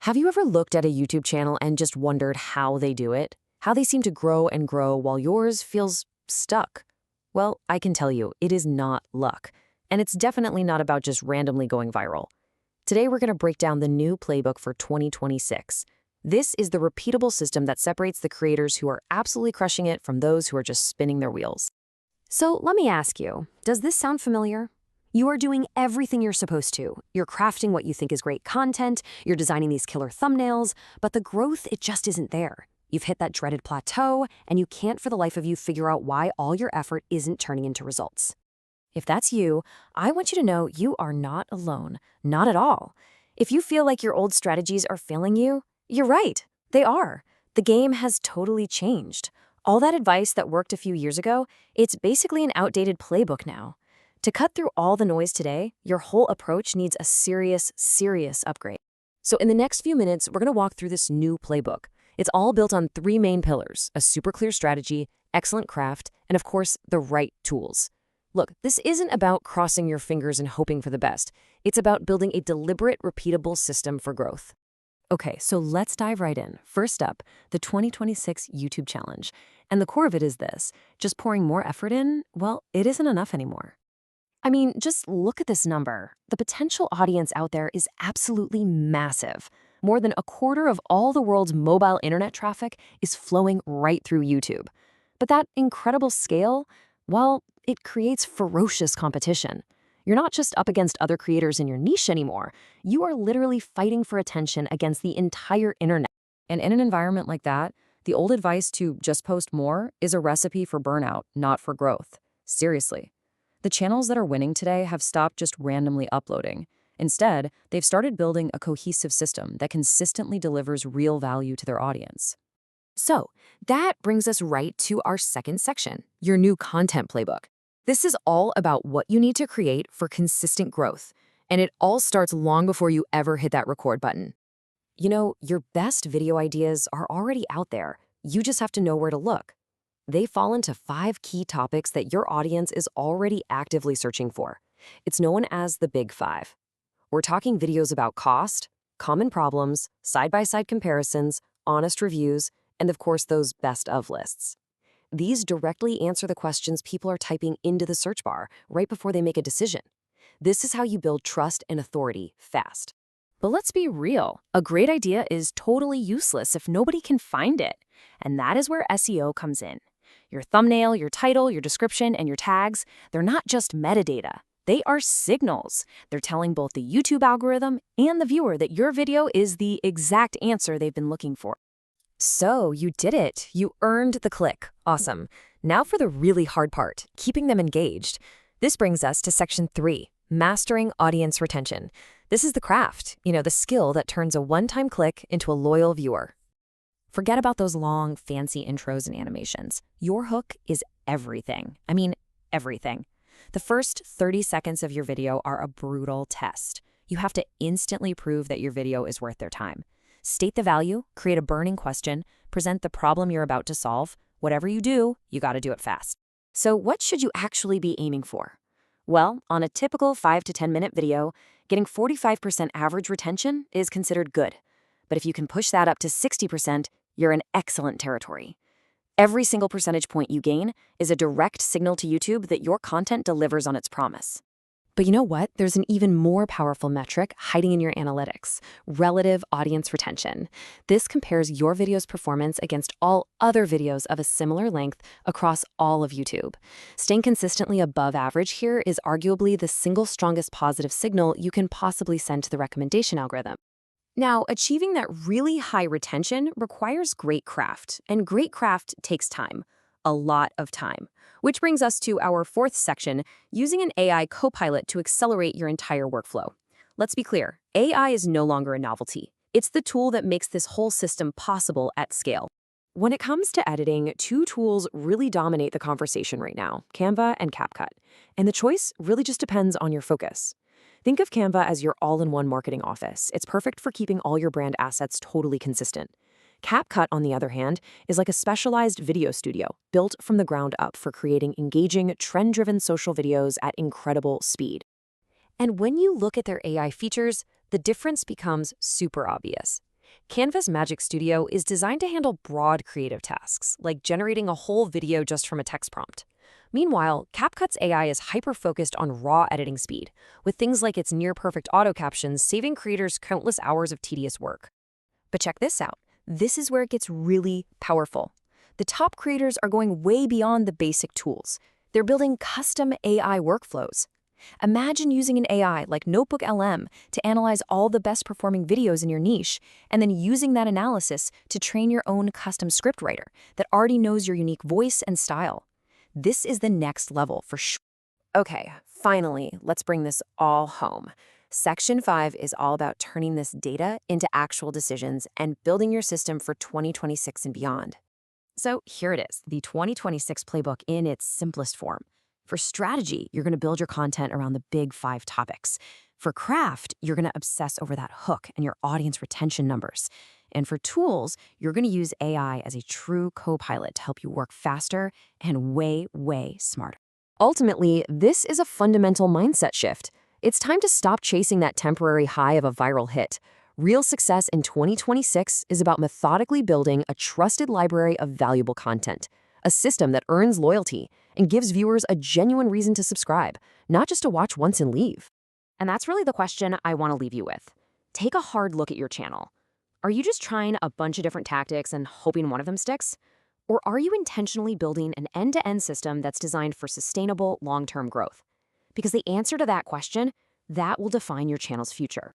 Have you ever looked at a YouTube channel and just wondered how they do it? How they seem to grow and grow while yours feels stuck? Well, I can tell you, it is not luck. And it's definitely not about just randomly going viral. Today, we're going to break down the new playbook for 2026. This is the repeatable system that separates the creators who are absolutely crushing it from those who are just spinning their wheels. So let me ask you, does this sound familiar? You are doing everything you're supposed to. You're crafting what you think is great content, you're designing these killer thumbnails, but the growth, it just isn't there. You've hit that dreaded plateau, and you can't for the life of you figure out why all your effort isn't turning into results. If that's you, I want you to know you are not alone. Not at all. If you feel like your old strategies are failing you, you're right. They are. The game has totally changed. All that advice that worked a few years ago, it's basically an outdated playbook now. To cut through all the noise today, your whole approach needs a serious upgrade. So in the next few minutes, we're going to walk through this new playbook. It's all built on three main pillars: a super clear strategy, excellent craft, and of course, the right tools. Look, this isn't about crossing your fingers and hoping for the best. It's about building a deliberate, repeatable system for growth. Okay, so let's dive right in. First up, the 2026 YouTube challenge. And the core of it is this: just pouring more effort in, well, it isn't enough anymore. I mean, just look at this number. The potential audience out there is absolutely massive. More than a quarter of all the world's mobile internet traffic is flowing right through YouTube. But that incredible scale, well, it creates ferocious competition. You're not just up against other creators in your niche anymore. You are literally fighting for attention against the entire internet. And in an environment like that, the old advice to just post more is a recipe for burnout, not for growth. Seriously. The channels that are winning today have stopped just randomly uploading. Instead, they've started building a cohesive system that consistently delivers real value to their audience. So, that brings us right to our second section, your new content playbook. This is all about what you need to create for consistent growth, and it all starts long before you ever hit that record button. You know, your best video ideas are already out there. You just have to know where to look. They fall into 5 key topics that your audience is already actively searching for. It's known as the Big 5. We're talking videos about cost, common problems, side-by-side comparisons, honest reviews, and of course those best of lists. These directly answer the questions people are typing into the search bar right before they make a decision. This is how you build trust and authority fast. But let's be real, a great idea is totally useless if nobody can find it. And that is where SEO comes in. Your thumbnail, your title, your description, and your tags, they're not just metadata. They are signals. They're telling both the YouTube algorithm and the viewer that your video is the exact answer they've been looking for. So you did it. You earned the click. Awesome. Now for the really hard part, keeping them engaged. This brings us to section 3, mastering audience retention. This is the craft, the skill that turns a one-time click into a loyal viewer. Forget about those long, fancy intros and animations. Your hook is everything. I mean, everything. The first 30 seconds of your video are a brutal test. You have to instantly prove that your video is worth their time. State the value, create a burning question, present the problem you're about to solve. Whatever you do, you got to do it fast. So what should you actually be aiming for? Well, on a typical 5 to 10 minute video, getting 45% average retention is considered good. But if you can push that up to 60%, you're in excellent territory. Every single percentage point you gain is a direct signal to YouTube that your content delivers on its promise. But you know what? There's an even more powerful metric hiding in your analytics: relative audience retention. This compares your video's performance against all other videos of a similar length across all of YouTube. Staying consistently above average here is arguably the single strongest positive signal you can possibly send to the recommendation algorithm. Now, achieving that really high retention requires great craft, and great craft takes time, a lot of time. Which brings us to our fourth section, using an AI copilot to accelerate your entire workflow. Let's be clear, AI is no longer a novelty. It's the tool that makes this whole system possible at scale. When it comes to editing, 2 tools really dominate the conversation right now: Canva and CapCut. And the choice really just depends on your focus. Think of Canva as your all-in-one marketing office. It's perfect for keeping all your brand assets totally consistent. CapCut, on the other hand, is like a specialized video studio built from the ground up for creating engaging, trend-driven social videos at incredible speed. And when you look at their AI features, the difference becomes super obvious. Canva's Magic Studio is designed to handle broad creative tasks, like generating a whole video just from a text prompt. Meanwhile, CapCut's AI is hyper-focused on raw editing speed, with things like its near-perfect auto captions saving creators countless hours of tedious work. But check this out. This is where it gets really powerful. The top creators are going way beyond the basic tools. They're building custom AI workflows. Imagine using an AI like NotebookLM to analyze all the best performing videos in your niche, and then using that analysis to train your own custom scriptwriter that already knows your unique voice and style. This is the next level for sure. Okay, finally, let's bring this all home. Section 5 is all about turning this data into actual decisions and building your system for 2026 and beyond. So here it is, the 2026 playbook in its simplest form. For strategy, you're going to build your content around the big 5 topics. For craft, you're going to obsess over that hook and your audience retention numbers. And for tools, you're going to use AI as a true co-pilot to help you work faster and way, way smarter. Ultimately, this is a fundamental mindset shift. It's time to stop chasing that temporary high of a viral hit. Real success in 2026 is about methodically building a trusted library of valuable content, a system that earns loyalty and gives viewers a genuine reason to subscribe, not just to watch once and leave. And that's really the question I want to leave you with. Take a hard look at your channel. Are you just trying a bunch of different tactics and hoping one of them sticks? Or are you intentionally building an end-to-end system that's designed for sustainable, long-term growth? Because the answer to that question, that will define your channel's future.